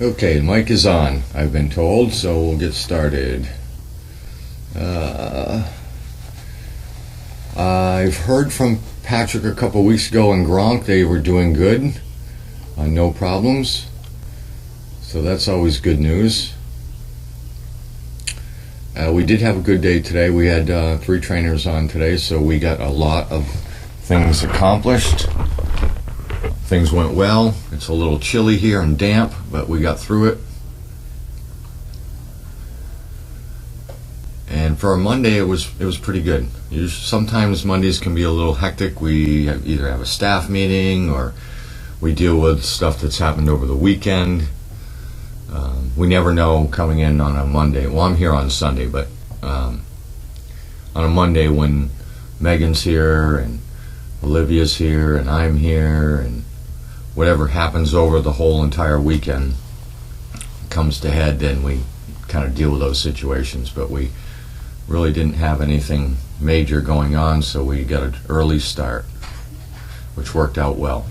Okay, the mic is on, I've been told, so we'll get started. I've heard from Patrick a couple weeks ago and Gronk. They were doing good, no problems, so that's always good news. We did have a good day today. We had 3 trainers on today, so we got a lot of things accomplished. Things went well. It's a little chilly here and damp, but we got through it. And for a Monday, it was pretty good. Sometimes Mondays can be a little hectic. We either have a staff meeting or we deal with stuff that's happened over the weekend. We never know coming in on a Monday. Well, I'm here on Sunday, but on a Monday when Megan's here and Olivia's here and I'm here and whatever happens over the whole entire weekend comes to head, then we kind of deal with those situations. But we really didn't have anything major going on, so we got an early start, which worked out well.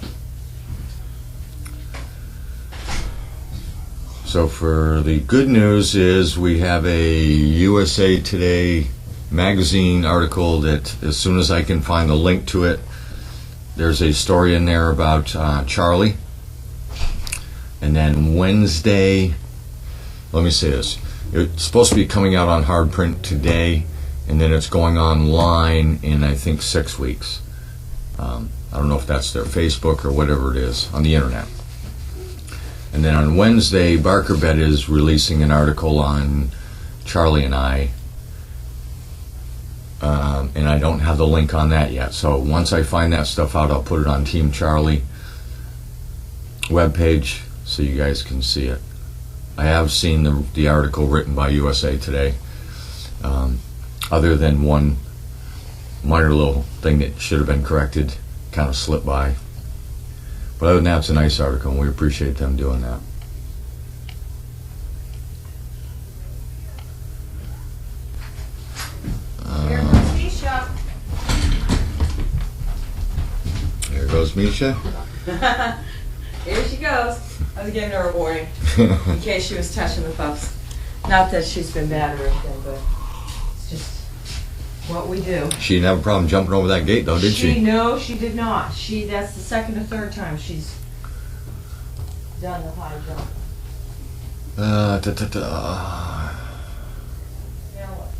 So for the good news is we have a USA Today magazine article that as soon as I can find the link to it, there's a story in there about Charlie. And then Wednesday, let me say this, it's supposed to be coming out on hard print today, and then it's going online in I think 6 weeks. I don't know if that's their Facebook or whatever it is on the internet. And then on Wednesday, Barker Bet is releasing an article on Charlie and I. And I don't have the link on that yet. So once I find that stuff out, I'll put it on Team Charlie webpage so you guys can see it. I have seen the article written by USA Today. Other than one minor little thing that should have been corrected, kind of slipped by. But other than that, it's a nice article, and we appreciate them doing that. Here comes Misha. There goes Misha. Here she goes. I was giving her a warning in case she was touching the pups. Not that she's been bad or anything, but it's just what we do. She didn't have a problem jumping over that gate, though, did she? No, she did not. That's the second or third time she's done the high jump. Now what?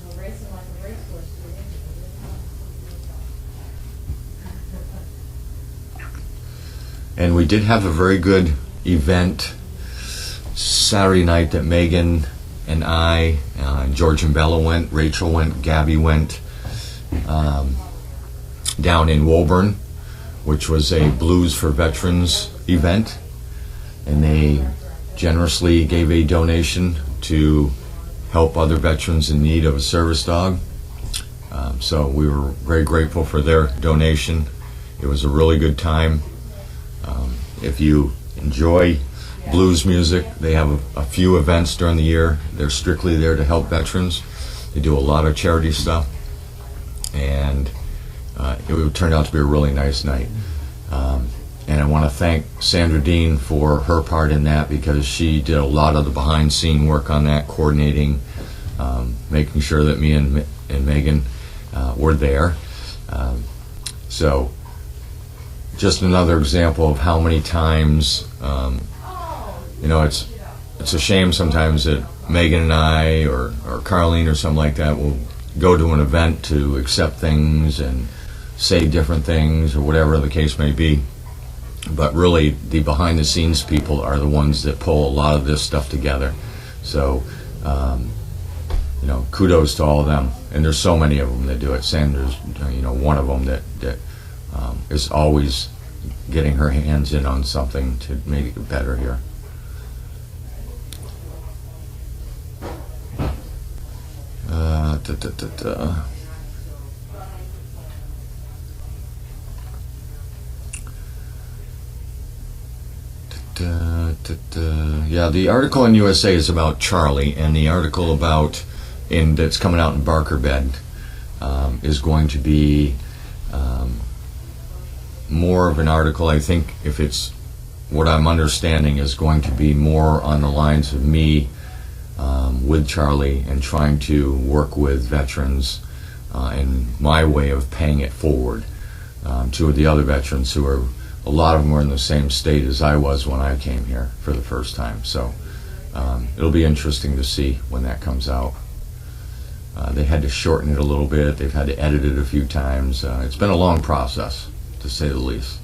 We're racing like a racehorse. And we did have a very good event Saturday night that Megan and I, George and Bella went, Rachel went, Gabby went, down in Woburn, which was a Blues for Veterans event. And they generously gave a donation to help other veterans in need of a service dog. So we were very grateful for their donation. It was a really good time. If you enjoy blues music, they have a few events during the year. They're strictly there to help veterans. They do a lot of charity stuff, and it turned out to be a really nice night. And I want to thank Sandra Dean for her part in that, because she did a lot of the behind-scene work on that, coordinating, making sure that me and Megan were there. So just another example of how many times, it's a shame sometimes that Megan and I or Carlene or something like that will go to an event to accept things and say different things or whatever the case may be. But really, the behind-the-scenes people are the ones that pull a lot of this stuff together. So, kudos to all of them. And there's so many of them that do it. Sandra's, one of them that is always getting her hands in on something to make it better here. Yeah, the article in USA is about Charlie, and the article that's coming out in Barker Bet is going to be more of an article. I think if it's what I'm understanding is going to be more on the lines of me with Charlie and trying to work with veterans and my way of paying it forward to the other veterans who are, a lot of them were in the same state as I was when I came here for the first time. So it'll be interesting to see when that comes out. They had to shorten it a little bit. They've had to edit it a few times. It's been a long process, to say the least.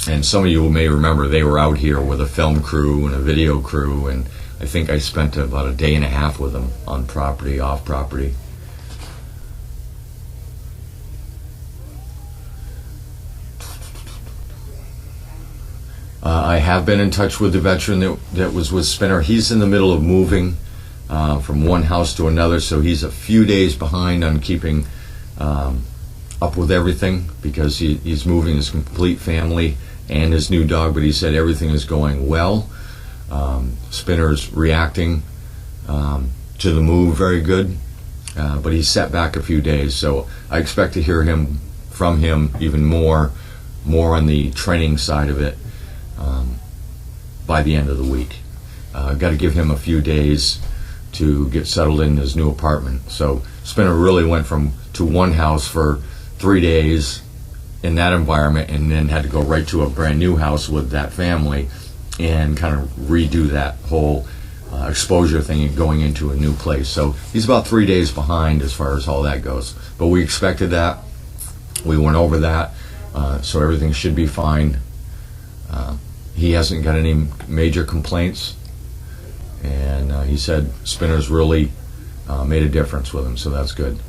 And some of you may remember they were out here with a film crew and a video crew, and I think I spent about a day and a half with them on property, off property. I have been in touch with the veteran that was with Spinner. He's in the middle of moving from one house to another, so he's a few days behind on keeping up with everything because he's moving his complete family and his new dog, but he said everything is going well. Spinner's reacting to the move very good, but he's set back a few days, so I expect to hear from him even more on the training side of it by the end of the week. I've got to give him a few days to get settled in his new apartment. So Spinner really went to one house for 3 days in that environment and then had to go right to a brand new house with that family and kind of redo that whole exposure thing and going into a new place. So he's about 3 days behind as far as all that goes. But we expected that. We went over that. So everything should be fine. He hasn't got any major complaints, and he said Spinner's really made a difference with him, so that's good.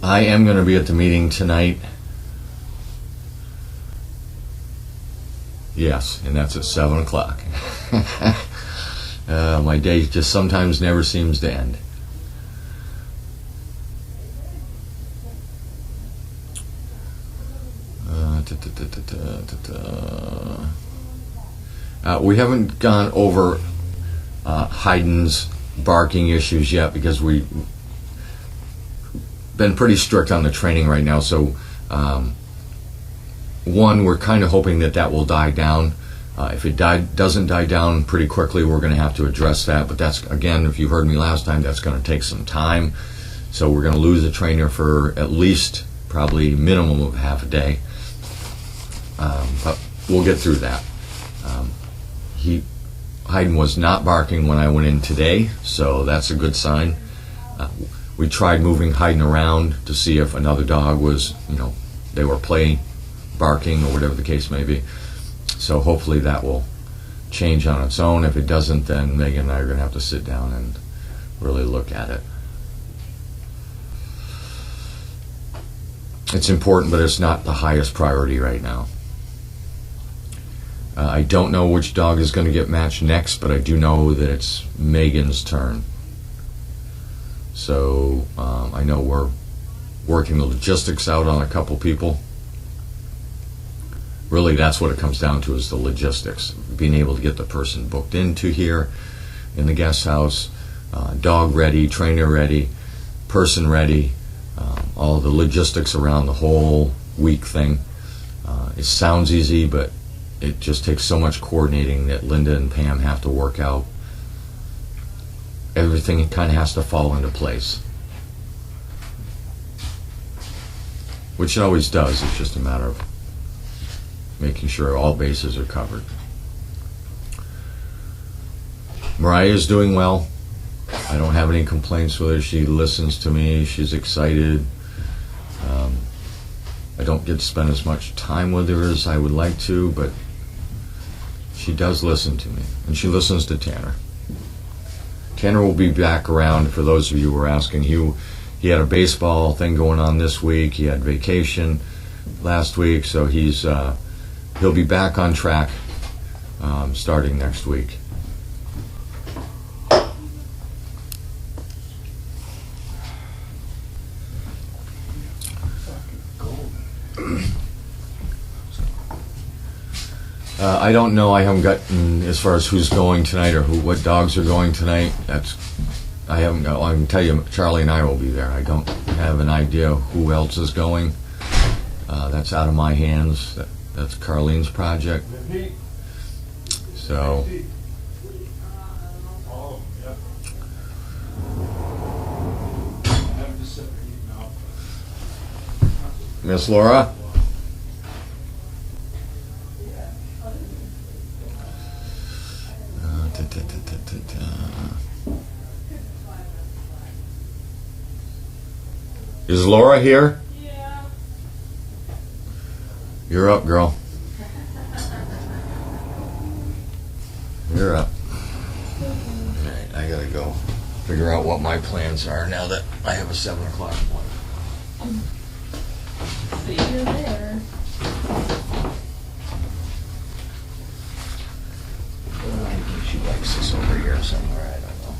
I am going to be at the meeting tonight. Yes, and that's at 7 o'clock. My day just sometimes never seems to end. We haven't gone over Haydn's barking issues yet because we've been pretty strict on the training right now. So one, we're kind of hoping that will die down. If it doesn't die down pretty quickly, we're going to have to address that. But that's, again, if you heard me last time, that's going to take some time. So we're going to lose a trainer for at least probably minimum of half a day. But we'll get through that. Haydn was not barking when I went in today, so that's a good sign. We tried moving Haydn around to see if another dog was, they were play barking or whatever the case may be. So hopefully that will change on its own. If it doesn't, then Megan and I are going to have to sit down and really look at it. It's important, but it's not the highest priority right now. I don't know which dog is going to get matched next, but I do know that it's Megan's turn. So I know we're working the logistics out on a couple people. Really, that's what it comes down to, is the logistics. Being able to get the person booked into here in the guest house, dog ready, trainer ready, person ready, all the logistics around the whole week thing. It sounds easy, but it just takes so much coordinating that Linda and Pam have to work out. Everything kind of has to fall into place. Which it always does. It's just a matter of making sure all bases are covered. Mariah is doing well. I don't have any complaints with her. She listens to me. She's excited. I don't get to spend as much time with her as I would like to, but she does listen to me, and she listens to Tanner. Tanner will be back around. For those of you who are asking, he had a baseball thing going on this week. He had vacation last week, so he'll be back on track starting next week. I don't know. I haven't gotten as far as who's going tonight or what dogs are going tonight. I haven't got. I can tell you, Charlie and I will be there. I don't have an idea who else is going. That's out of my hands. That's Carlene's project. So. Miss Laura? Is Laura here? Yeah. You're up, girl. You're up. Alright, I gotta go figure out what my plans are now that I have a 7 o'clock appointment. See you there. I think she likes this over here somewhere. I don't know.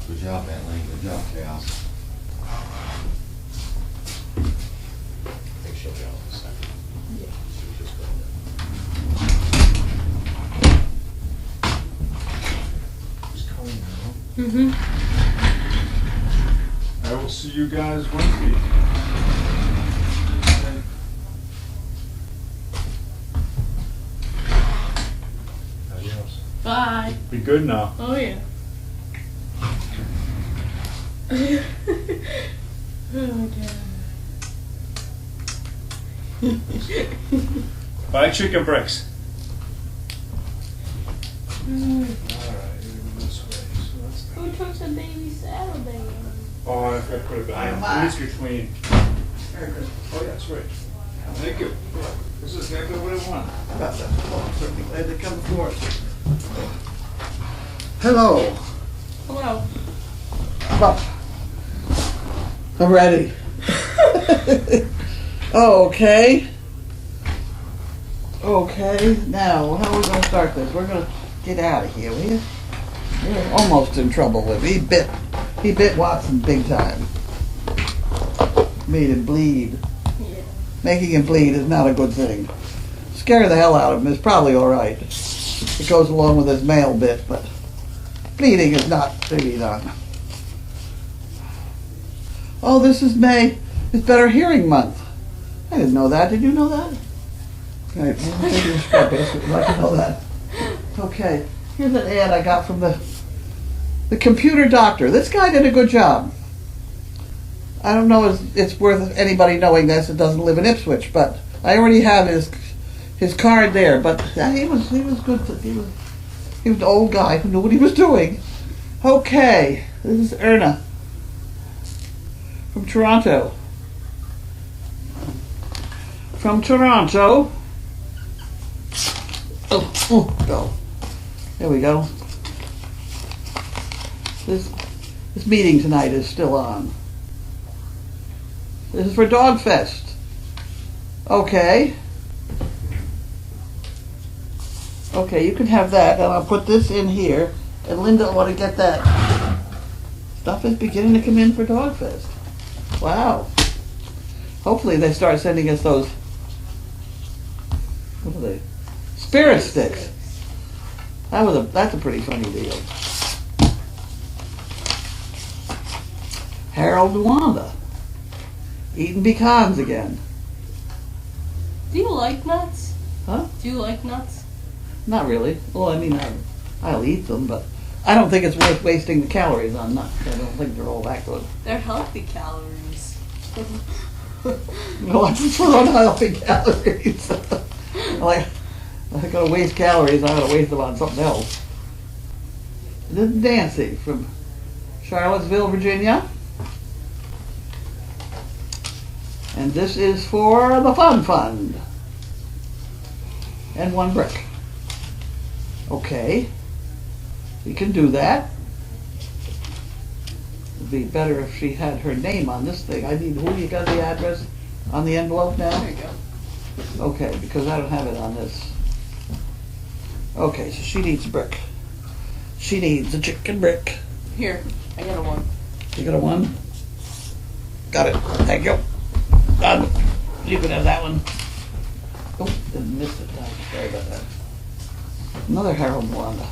Good job, Adeline. Good job, Chaos. I think she'll be out in a second. Yeah. She's just going there. Mm-hmm. I will see you guys Wednesday. Adios. Bye. Be good now. Oh yeah. Oh god. Buy chicken bricks. Mm. Alright, this way. So that's Who took the baby Saturday? Oh, I forgot to put it back. It needs to be clean. Oh, yeah, that's right. Thank you. This is exactly what I want. Certainly glad to come before us. Hello. Hello. I'm up. I'm ready. Okay. Okay, now, how are we going to start this? We're going to get out of here. We're almost in trouble with him. He bit Watson big time. Made him bleed. Yeah. Making him bleed is not a good thing. Scare the hell out of him is probably all right. It goes along with his male bit, but bleeding is not to be done. Oh, this is May. It's Better Hearing Month. I didn't know that. Did you know that? Right, well, take your scrub basket. I'd like to know that. Okay, here's an ad I got from the computer doctor. This guy did a good job. I don't know if it's worth anybody knowing this. It doesn't live in Ipswich, but I already have his card there. But he was good. He was an old guy who knew what he was doing. Okay, this is Erna from Toronto. From Toronto. Oh, go. There we go. This meeting tonight is still on. This is for Dog Fest. Okay. Okay, you can have that, and I'll put this in here. And Linda ought to get that. Stuff is beginning to come in for Dog Fest. Wow. Hopefully they start sending us those. What are they? Spirit sticks. That's a pretty funny deal. Harold and Wanda eating pecans again. Do you like nuts? Huh? Do you like nuts? Not really. Well, I mean, I'll eat them, but I don't think it's worth wasting the calories on nuts. I don't think they're all that good. They're healthy calories. No, I'm for unhealthy calories. Like, I'm gonna waste calories. I'm gonna waste them on something else. This is Nancy from Charlottesville, Virginia. And this is for the Fun Fund. And 1 brick. Okay. We can do that. It'd be better if she had her name on this thing. I need, who you got the address on the envelope now? There you go. Okay, because I don't have it on this. Okay, so she needs a brick. She needs a chicken brick. Here, I got a 1. You got a 1? Got it. Thank you. Done. You can have that one. Oh, didn't miss it. Sorry about that. Another Harold and Wanda.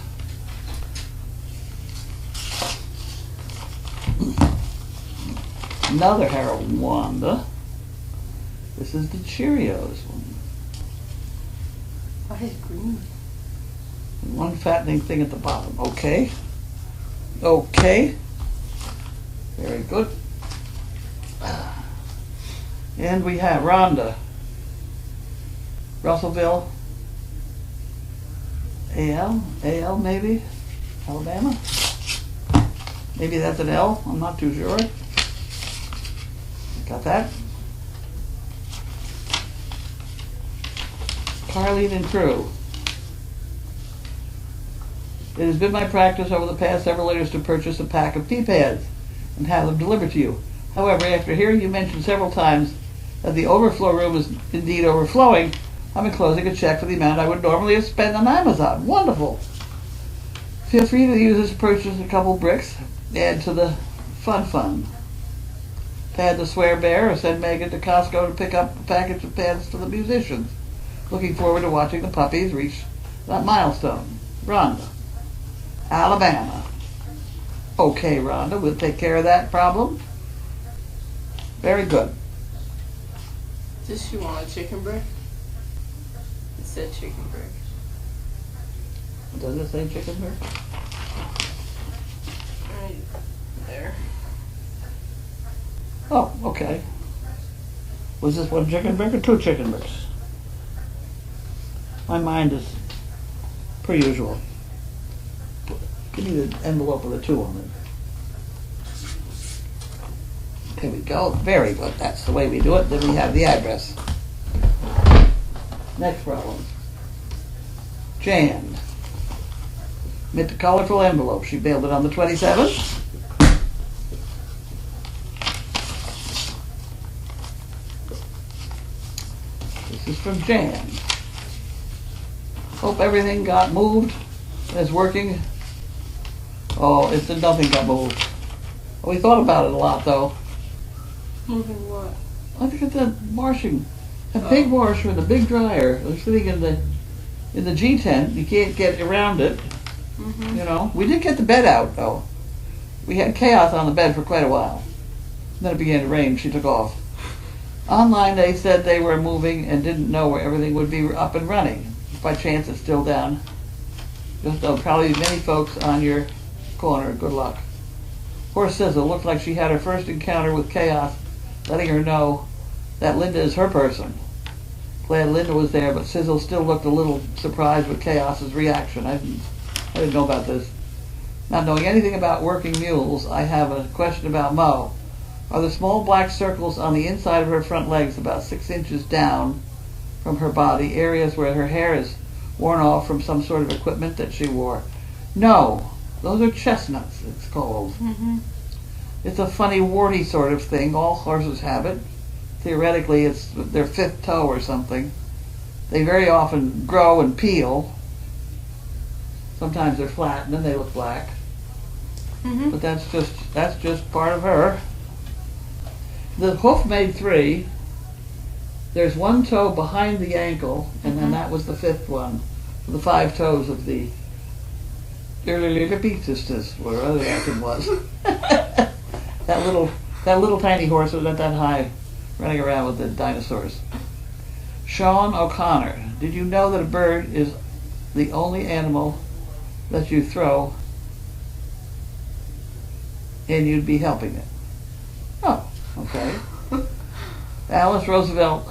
Another Harold and Wanda. This is the Cheerios one. Why is green? And one fattening thing at the bottom. Okay. Okay. Very good. And we have Rhonda. Russellville. AL maybe? Alabama? Maybe that's an L, I'm not too sure. Got that? Carlene and Crew. It has been my practice over the past several years to purchase a pack of pee pads and have them delivered to you. However, after hearing you mention several times that the overflow room is indeed overflowing, I'm enclosing a check for the amount I would normally have spent on Amazon. Wonderful. Feel free to use this to purchase a couple bricks, add to the fun. Pad the swear bear or send Megan to Costco to pick up a package of pads for the musicians. Looking forward to watching the puppies reach that milestone. Rhonda. Alabama. Okay, Rhonda, we'll take care of that problem. Very good. Does she want a chicken brick? It said chicken brick. Does it say chicken brick? Right there. Oh, okay. Was this one chicken brick or two chicken bricks? My mind is per usual. Give me the envelope with the two on it. Here we go. Very good. That's the way we do it. Then we have the address. Next problem. Jan. Mit the colorful envelope. She mailed it on the 27th. This is from Jan. Hope everything got moved and is working. Oh, it's nothing got moved. We thought about it a lot, though. Moving what? I think it's that washing, that big washer and the big dryer. They're sitting in the G tent. You can't get around it. Mm-hmm. You know, we did get the bed out though. We had chaos on the bed for quite a while. Then it began to rain. She took off. Online, they said they were moving and didn't know where everything would be up and running. If by chance it's still down, there'll probably be many folks on your corner. Good luck. Poor Sizzle looked like she had her first encounter with chaos, letting her know that Linda is her person. Glad Linda was there, but Sizzle still looked a little surprised with Chaos's reaction. I didn't know about this. Not knowing anything about working mules, I have a question about Mo. Are the small black circles on the inside of her front legs about 6 inches down from her body, areas where her hair is worn off from some sort of equipment that she wore? No, those are chestnuts, it's called. Mm-hmm. It's a funny, warty sort of thing. All horses have it. Theoretically, it's their fifth toe or something. They very often grow and peel. Sometimes they're flat and then they look black. Mm-hmm. But that's just part of her. The hoof made 3. There's one toe behind the ankle, and then that was the 5th one. The 5 toes of the Epictus, whatever the acting was. That little tiny horse was not that high, running around with the dinosaurs. Sean O'Connor, did you know that a bird is the only animal that you throw and you'd be helping it? Oh, okay. Alice Roosevelt,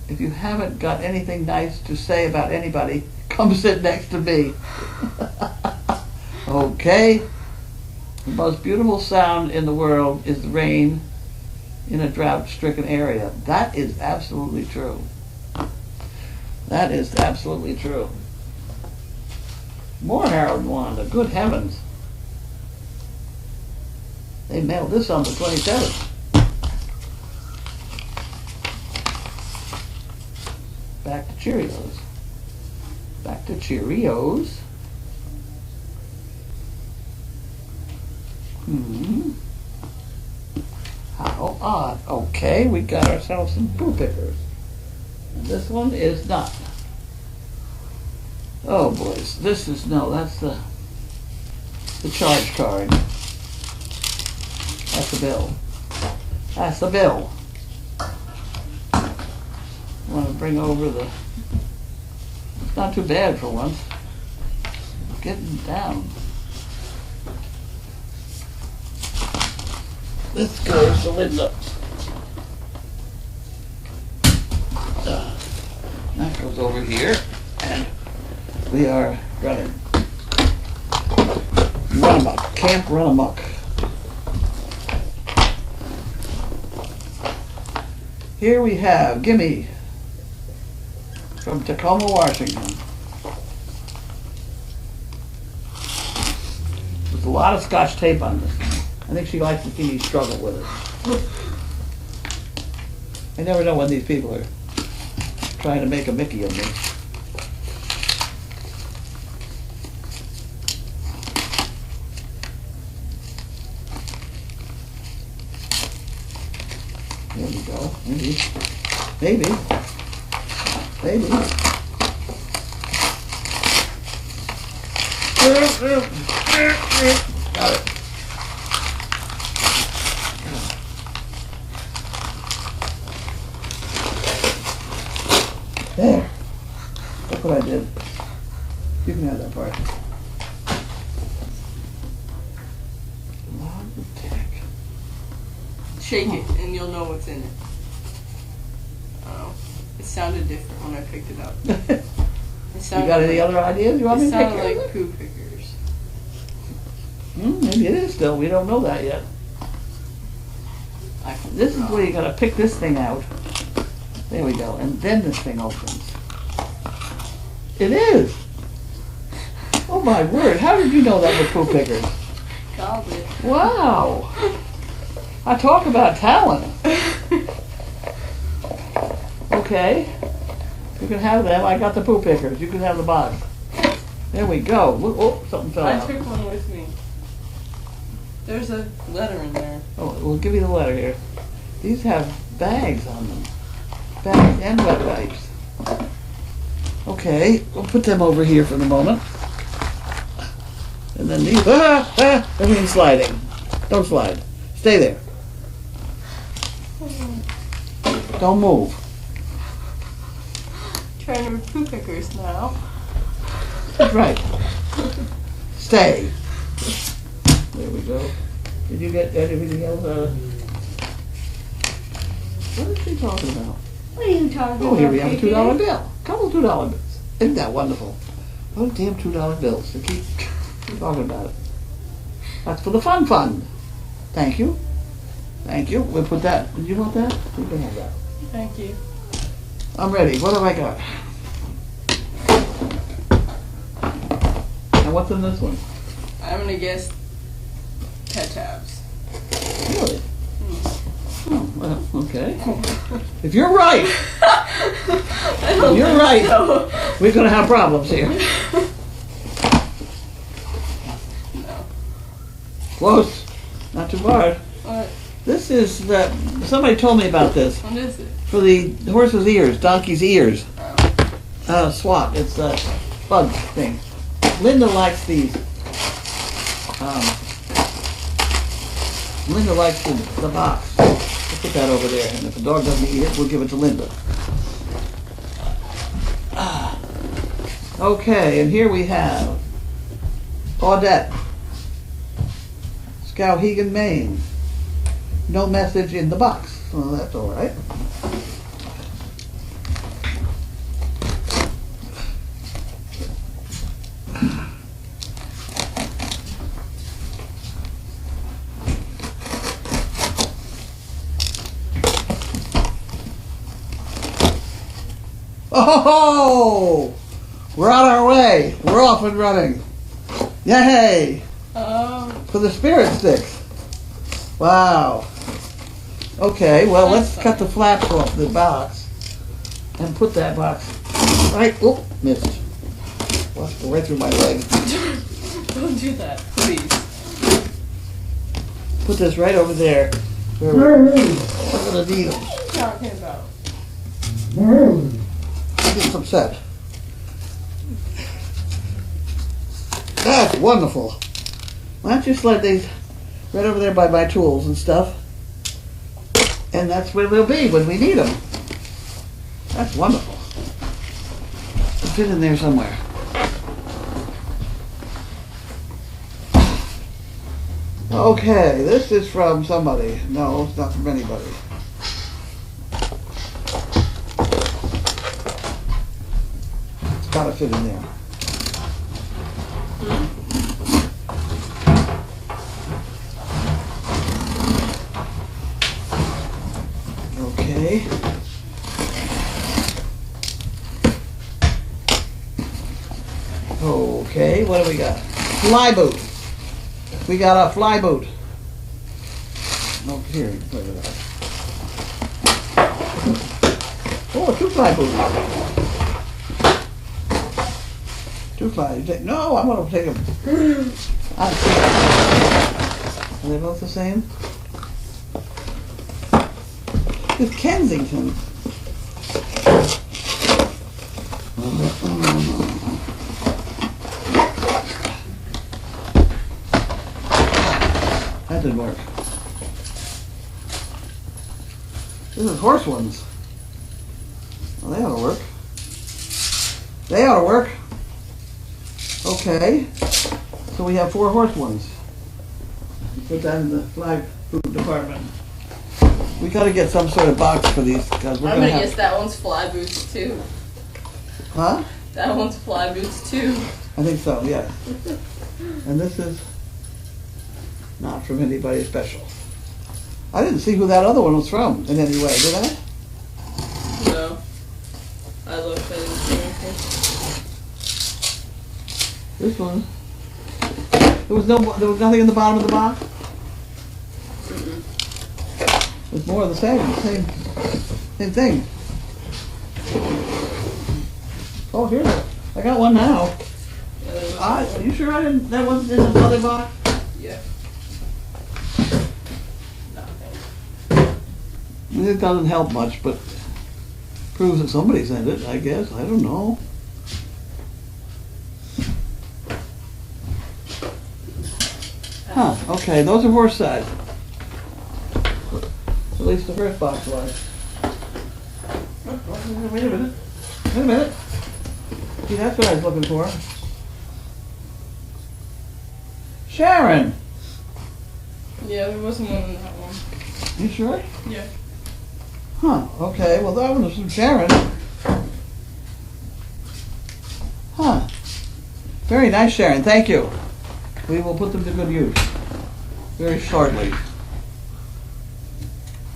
if you haven't got anything nice to say about anybody, come sit next to me. Okay. The most beautiful sound in the world is the rain in a drought-stricken area. That is absolutely true. That is absolutely true. More Harold and Wanda. Good heavens. They mailed this on the 27th. Back to Cheerios. Back to Cheerios. How odd. Okay, we got ourselves some poo pickers. And this one is not. Oh boys, this is, no, that's the charge card. That's the bill. That's the bill. I want to bring over the, it's not too bad for once. Getting down. This goes to Linda. That goes over here, and we are running. Run amok. Camp Run Amok. Here we have Gimme from Tacoma, Washington. There's a lot of Scotch tape on this. I think she likes to see me struggle with it. I never know when these people are trying to make a Mickey of me. There we go. Maybe. Maybe. Maybe. Got it. There. Look what I did. You can have that part. Log the tag. Shake it and you'll know what's in it. Oh, it sounded different when I picked it up. You got any other ideas you want me It to take sounded care of like it? poo pickers. Maybe it is still. We don't know that yet. This is where you gotta pick this thing out. There we go. And then this thing opens. It is. Oh my word. How did you know that was poo pickers? Called it. Wow. I talk about talent. Okay. You can have them. I got the poo pickers. You can have the box. There we go. Look, oh, something fell I out. took one with me. There's a letter in there. Oh, we'll give you the letter here. These have bags on them. Bags and wet wipes. Okay, we'll put them over here for the moment. And then these, everything's sliding. Don't slide. Stay there. Don't move. Trying to be poo pickers now. That's right. Stay. There we go. Did you get anything else? What is she talking about? What are you talking about? Oh, here we have a Piggy? $2 bill. Couple $2 bills. Isn't that wonderful? Oh, damn $2 bills to keep talking about it. That's for the fun fund. Thank you. Thank you. We'll put that. Did you want that? You can have that. Thank you. I'm ready. What have I got? And what's in this one? I'm gonna guess pet tabs. Really? Oh, well, okay. If you're right, you're right. We're going to have problems here. No. Close. Not too far. What? This is that. Somebody told me about this. What is it? For the horse's ears, donkey's ears. Swat. It's a bug thing. Linda likes these. Linda likes the box. We'll put that over there, and if the dog doesn't eat it, we'll give it to Linda. Okay, and here we have Audette, Skowhegan, Maine. No message in the box. Well, that's all right. Oh, we're on our way. We're off and running. Yay! For the spirit sticks. Wow. Okay, well, let's cut the flaps off the box and put that box right. Oh, missed. Watch, go right through my leg. Don't do that, please. Put this right over there. Where we're the needle. What are you talking about? gets upset. That's wonderful. Why don't you slide these right over there by my tools and stuff? And that's where they'll be when we need them. That's wonderful. It'll fit in there somewhere. Okay, this is from somebody. No, it's not from anybody. It's gotta fit in there. Okay. Okay, what do we got? Fly boot. We got a fly boot. Oh, here, you can play with that. Oh, two fly boots. Two fly. No, I'm going to take them. Are they both the same? It's Kensington. That didn't work. This is horse ones. Well, they ought to work. They ought to work. Okay. So we have 4 horse ones. Put that in the fly food department. We got to get some sort of box for these because we're I'm going to gonna have. guess that one's fly boots too. Huh? That one's fly boots too. I think so, yeah. And this is not from anybody special. I didn't see who that other one was from in any way, did I? No. I looked, I didn't see anything. This one. There was nothing in the bottom of the box? It's more of the same thing. Oh, here. I got one now. Yeah, there was Are you sure I didn't? That wasn't in the other box? Yeah. Nothing. It doesn't help much, but proves that somebody sent it, I guess. I don't know. Huh, okay, those are horse size. At least the first box was. Wait a minute. Wait a minute. See, that's what I was looking for. Sharon! Yeah, there wasn't one in that one. You sure? Yeah. Huh, okay, well that one was from Sharon. Huh. Very nice, Sharon, thank you. We will put them to good use. Very shortly.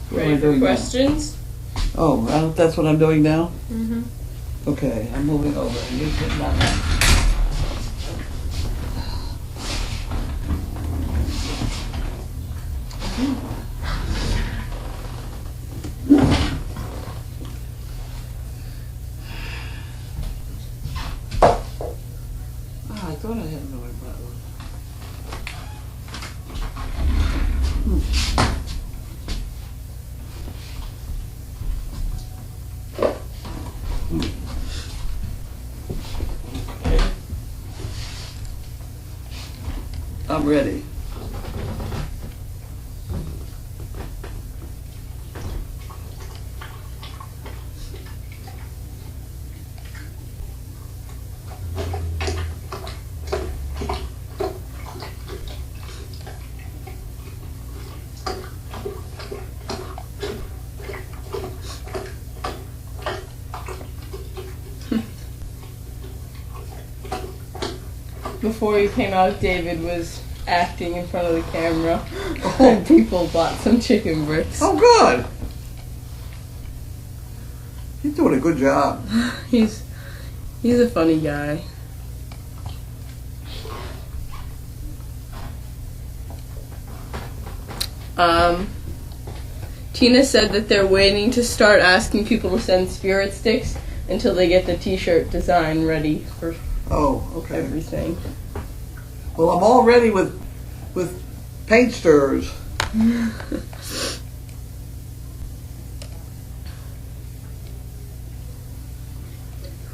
What am I Ready for doing now? questions? Oh, that's what I'm doing now? Mm-hmm. Okay, I'm moving over. And you sit down there. I thought I had another bottle. I'm ready. Before you came out, David was acting in front of the camera. And people bought some chicken bricks. Oh, good. He's doing a good job. He's a funny guy. Tina said that they're waiting to start asking people to send spirit sticks until they get the t-shirt design ready for Oh, okay. everything. Well, I'm all ready with paint stirrers.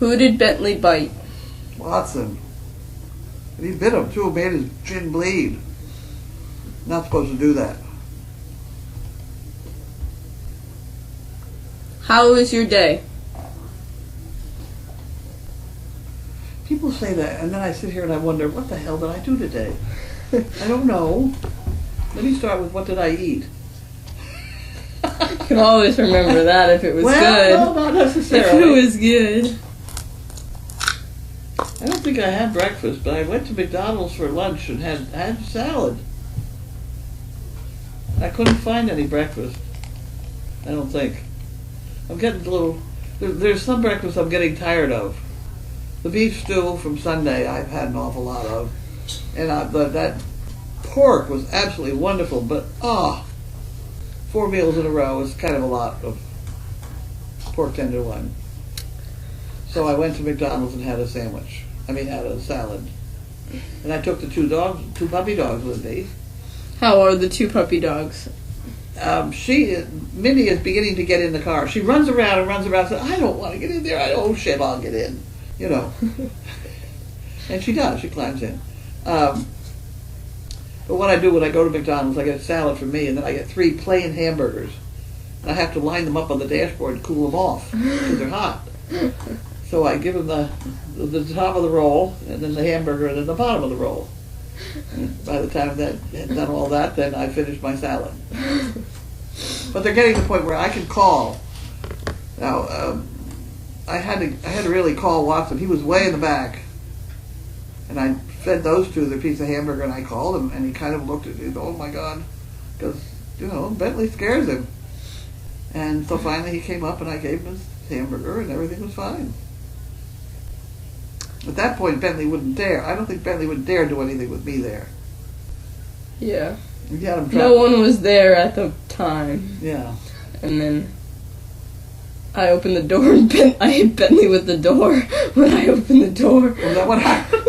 Who did Bentley bite? Watson. And he bit him too, made his chin bleed. Not supposed to do that. How was your day? People say that, and then I sit here and I wonder, what the hell did I do today? I don't know. Let me start with, what did I eat? You can always remember that if it was good. Well, no, not necessarily. If it was good. I don't think I had breakfast, but I went to McDonald's for lunch and had salad. I couldn't find any breakfast. I don't think. I'm getting a little... There's some breakfast I'm getting tired of. The beef stew from Sunday I've had an awful lot of. And that pork was absolutely wonderful, but 4 meals in a row is kind of a lot of pork tenderloin. So I went to McDonald's and had a sandwich. Had a salad. And I took the 2 puppy dogs with me. How are the 2 puppy dogs? Mindy is beginning to get in the car. She runs around and says, I don't want to get in there. Oh shit, I'll get in. And she does. She climbs in. But what I do when I go to McDonald's, I get a salad for me, and then I get 3 plain hamburgers. And I have to line them up on the dashboard and cool them off because they're hot. So I give them the top of the roll, and then the hamburger, and then the bottom of the roll. And by the time I've done all that, then I finish my salad. But they're getting to the point where I can call. Now, I had to really call Watson. He was way in the back, and I fed those 2 their piece of hamburger, and I called him, and he kind of looked at me, oh my God, because Bentley scares him. And so finally he came up, and I gave him his hamburger, and everything was fine. At that point, Bentley wouldn't dare. I don't think Bentley would dare do anything with me there. Yeah. He had him trapped. No one was there at the time. Yeah. And then I opened the door and I hit Bentley with the door when I opened the door. Was that what happened?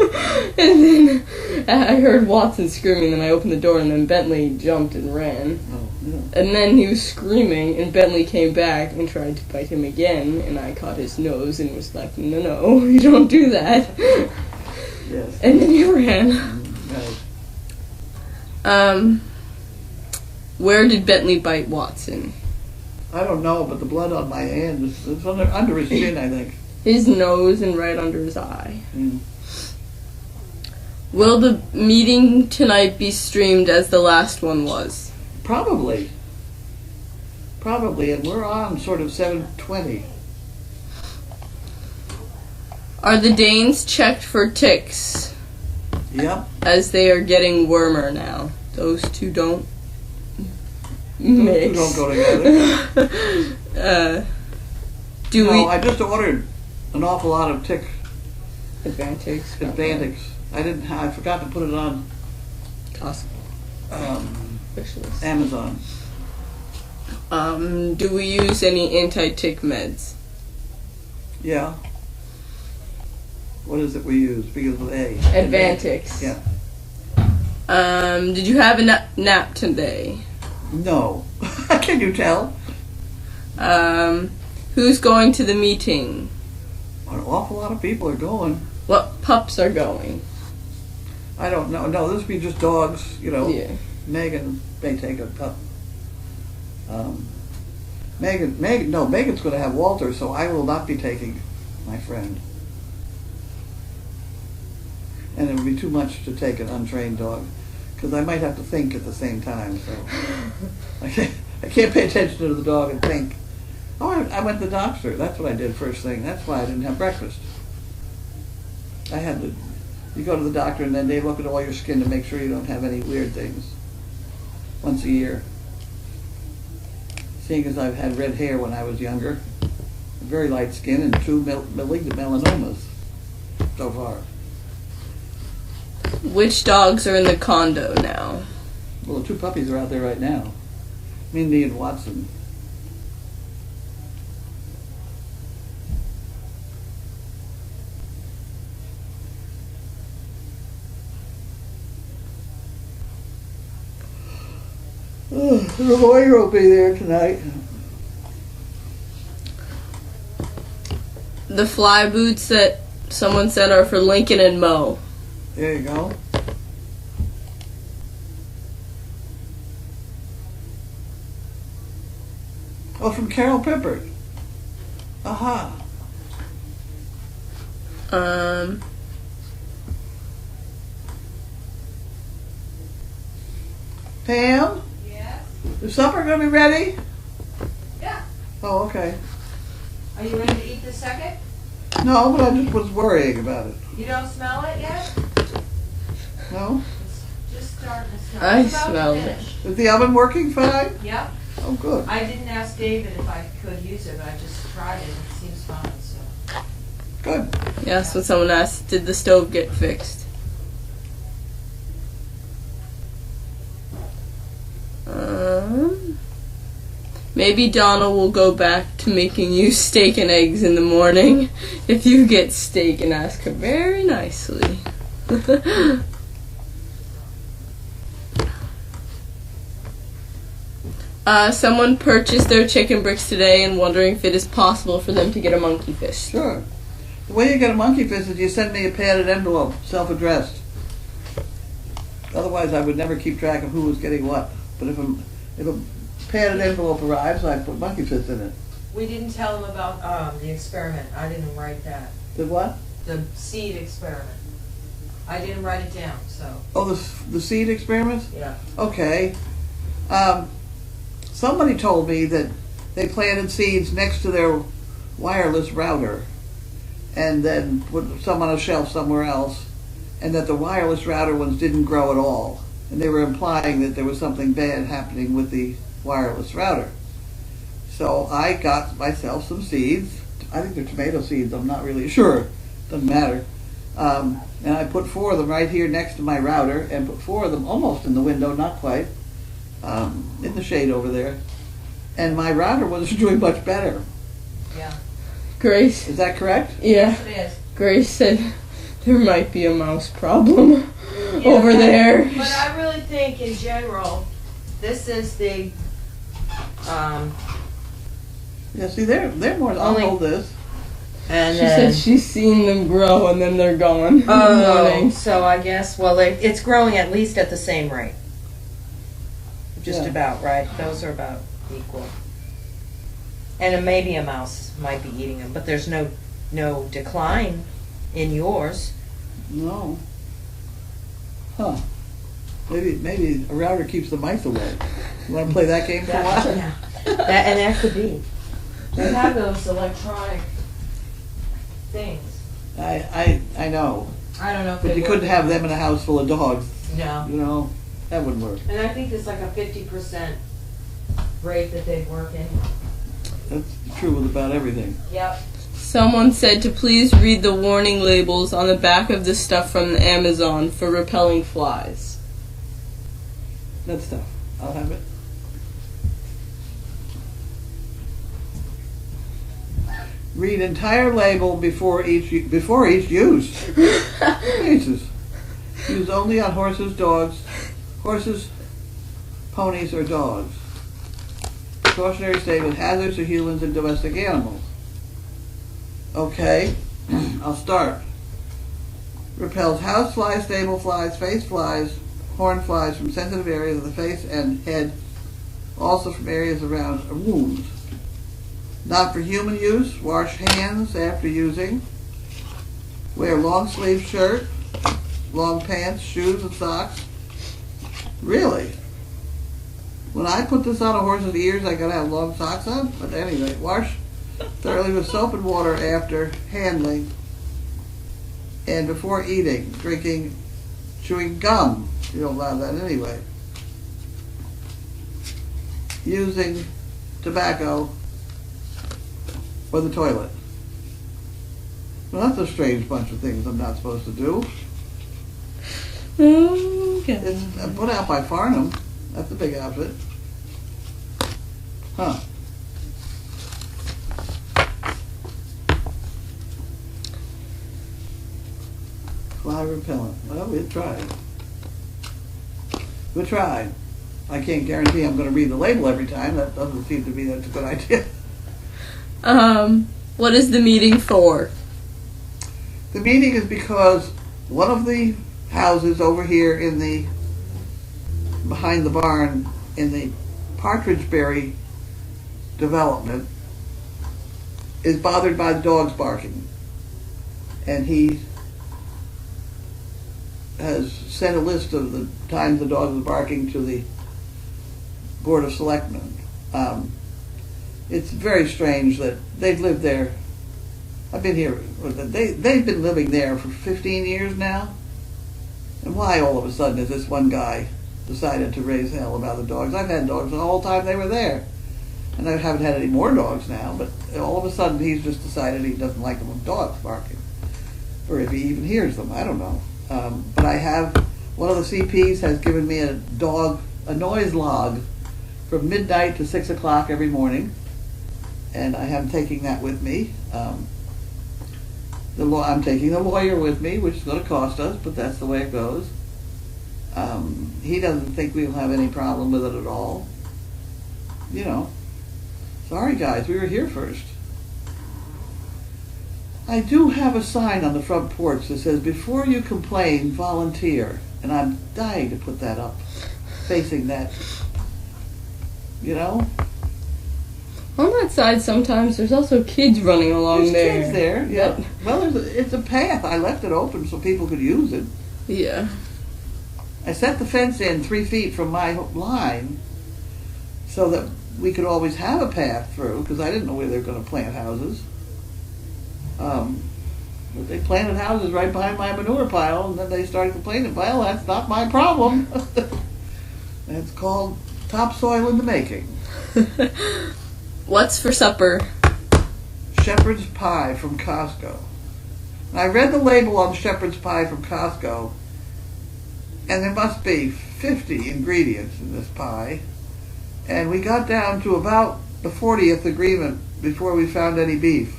And then I heard Watson screaming, and I opened the door, and then Bentley jumped and ran. Oh, yeah. And then he was screaming, and Bentley came back and tried to bite him again, and I caught his nose and was like, no, you don't do that. Yes. And then he ran. Right. Where did Bentley bite Watson? I don't know, but the blood on my hand is under his chin, I think. His nose and right under his eye. Mm. Will the meeting tonight be streamed as the last one was? Probably, and we're on sort of 7:20. Are the Danes checked for ticks? Yep. As they are getting warmer now. Those 2 don't mix. Don't go together. I just ordered an awful lot of tick Advantics. I forgot to put it on Amazon. Do we use any anti-tick meds? Yeah. What is it we use? Because of A. Advantics. Yeah. Did you have a nap today? No. Can you tell? Who's going to the meeting? An awful lot of people are going. What pups are going? I don't know. No, this would be just dogs, Yeah. Megan may take a pup. Megan's going to have Walter, so I will not be taking my friend. And it would be too much to take an untrained dog, because I might have to think at the same time. So I can't pay attention to the dog and think. Oh, I went to the doctor. That's what I did first thing. That's why I didn't have breakfast. You go to the doctor and then they look at all your skin to make sure you don't have any weird things. Once a year. Seeing as I've had red hair when I was younger, very light skin, and 2 malignant melanomas so far. Which dogs are in the condo now? Well, the 2 puppies are out there right now. Mindy and Watson. The lawyer will be there tonight. The fly boots that someone said are for Lincoln and Mo. There you go. Oh, from Carol Pippert. Aha. Pam? Yes? Is supper going to be ready? Yeah. Oh, okay. Are you ready to eat the second? No, but I just was worrying about it. You don't smell it yet? No? It's just starting to smell. I It's about to smell it. finish. Is the oven working fine? Yep. Oh, good. I didn't ask David if I could use it, but I just tried it and it seems fine, so. Good. Yeah, that's what someone asked. Did the stove get fixed? Maybe Donna will go back to making you steak and eggs in the morning if you get steak and ask her very nicely. Someone purchased their chicken bricks today and wondering if it is possible for them to get a monkey fist. Sure. The way you get a monkey fist is you send me a padded envelope, self-addressed. Otherwise, I would never keep track of who was getting what. But if a padded envelope arrives, I put monkey fist in it. We didn't tell him about the experiment. I didn't write that. The what? The seed experiment. I didn't write it down, so. Oh, the seed experiment? Yeah. Okay. Somebody told me that they planted seeds next to their wireless router and then put some on a shelf somewhere else, and that the wireless router ones didn't grow at all. And they were implying that there was something bad happening with the wireless router. So I got myself some seeds. I think they're tomato seeds, I'm not really sure. Doesn't matter. And I put 4 of them right here next to my router and put 4 of them almost in the window, not quite, in the shade over there. And my router was doing much better. Yeah. Grace. Is that correct? Yeah. It is. Grace said there might be a mouse problem over there. But I really think in general, this is the, Yeah, see, they're more, I'll Only- hold this. and She said she's seen them grow and then they're gone in the morning. so I guess, well, it's growing at least at the same rate. Just Yeah. about, right? Those are about equal. And maybe a mouse might be eating them, but there's no decline in yours. No. Huh. Maybe a router keeps the mice away. You want to play that game for a while? And that could be. They have those electronic things. I know. I don't know if But they you work. couldn't have them in a house full of dogs. No. You know, that wouldn't work. And I think it's like a 50% rate that they work in. That's true with about everything. Yep. Someone said to please read the warning labels on the back of the stuff from Amazon for repelling flies. That stuff. I'll have it. Read entire label before each use. Jesus. Used only on horses, ponies, or dogs. Precautionary statement: hazards to humans and domestic animals. Okay, I'll start. Repels house flies, stable flies, face flies, horn flies from sensitive areas of the face and head, also from areas around wounds. Not for human use. Wash hands after using. Wear long sleeve shirt, long pants, shoes, and socks. Really? When I put this on a horse's ears, I gotta have long socks on? But anyway, wash thoroughly with soap and water after handling and before eating, drinking, chewing gum. You don't allow that anyway. Using tobacco or the toilet. Well, that's a strange bunch of things I'm not supposed to do. Okay. It's put out by Farnham. That's a big outfit. Huh. Fly repellent. Well, we tried. We tried. I can't guarantee I'm going to read the label every time. That doesn't seem to be that's a good idea. What is the meeting for? The meeting is because one of the houses over here behind the barn in the Partridgeberry development is bothered by the dogs barking. And he has sent a list of the times the dog was barking to the Board of Selectmen. It's very strange that they've lived there. I've been here. They've been living there for 15 years now. And why all of a sudden has this one guy decided to raise hell about the dogs? I've had dogs the whole time they were there. And I haven't had any more dogs now, but all of a sudden he's just decided he doesn't like them with dogs barking. Or if he even hears them, I don't know. But I have, one of the CPs has given me a noise log from midnight to 6 o'clock every morning. And I am taking that with me. I'm taking the lawyer with me, which is going to cost us, but that's the way it goes. He doesn't think we'll have any problem with it at all. You know, sorry guys, we were here first. I do have a sign on the front porch that says, "Before you complain, volunteer." And I'm dying to put that up, facing that, you know. On that side, sometimes there's also kids running along There's there. kids there, yeah. Well, it's a path. I left it open so people could use it. Yeah. I set the fence in 3 feet from my line so that we could always have a path through, because I didn't know where they were going to plant houses. But they planted houses right behind my manure pile, and then they started complaining, well, that's not my problem. It's called topsoil in the making. What's for supper? Shepherd's pie from Costco. And I read the label on shepherd's pie from Costco, and there must be 50 ingredients in this pie. And we got down to about the 40th agreement before we found any beef.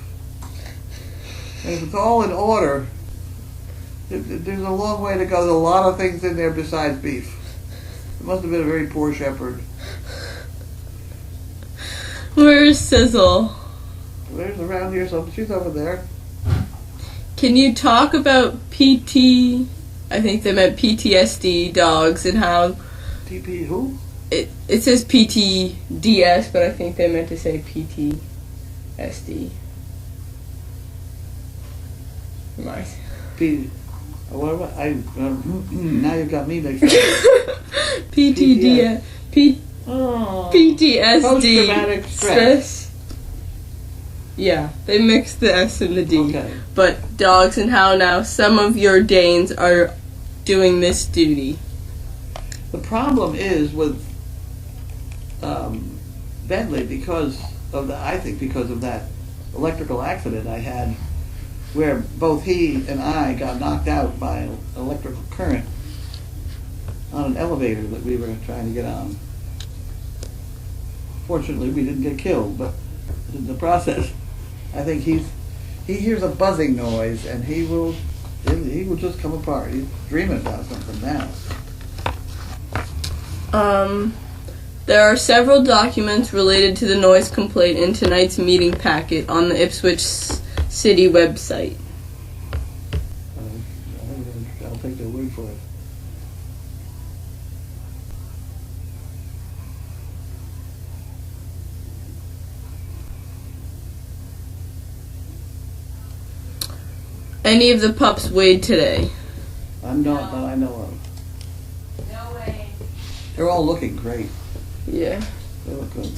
And if it's all in order, there's a long way to go. There's a lot of things in there besides beef. It must have been a very poor shepherd. Where's Sizzle? There's around here something. She's over there. Can you talk about PT? I think they meant PTSD dogs and how TP who? it says PTDS, but I think they meant to say PTSD. Nice. What am now you've got me mixed up. PTDS. PTSD. Post-traumatic stress. Yeah, they mixed the S and the D. Okay. But dogs and how now some of your Danes are doing this duty. The problem is with Bentley because of that electrical accident I had, where both he and I got knocked out by an electrical current on an elevator that we were trying to get on. Fortunately, we didn't get killed, but in the process, I think he hears a buzzing noise and he will just come apart. He's dreaming about something now. There are several documents related to the noise complaint in tonight's meeting packet on the Ipswich City website. I'll take their word for it. Any of the pups weighed today? I'm not that I know of. No way. They're all looking great. Yeah. They look good.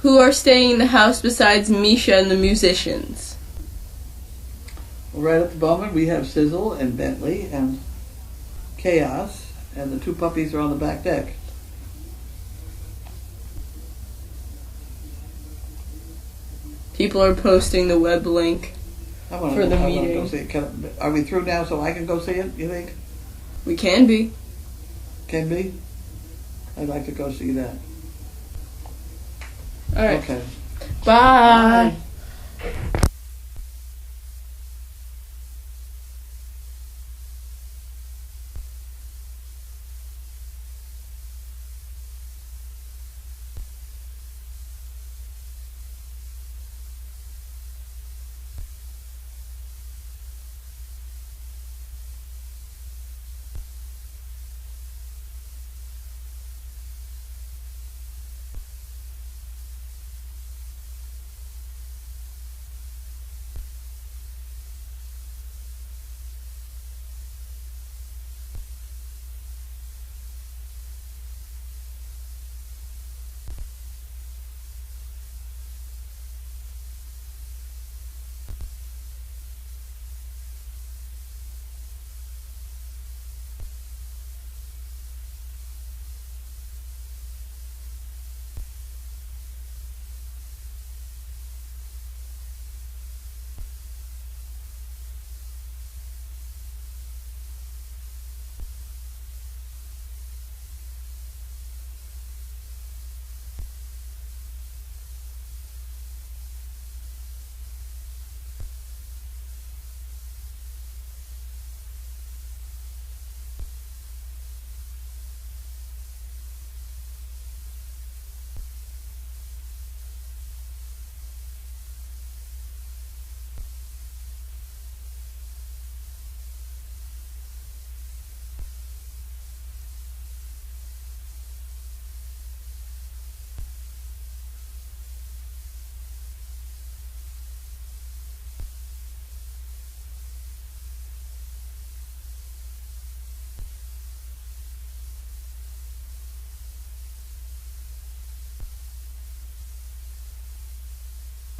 Who are staying in the house besides Misha and the musicians? Well, right at the moment, we have Sizzle and Bentley and Chaos, and the 2 puppies are on the back deck. People are posting the web link for the meeting. Go see it. Are we through now so I can go see it, you think? We can be. Can be? I'd like to go see that. All right. Okay. Bye. Bye.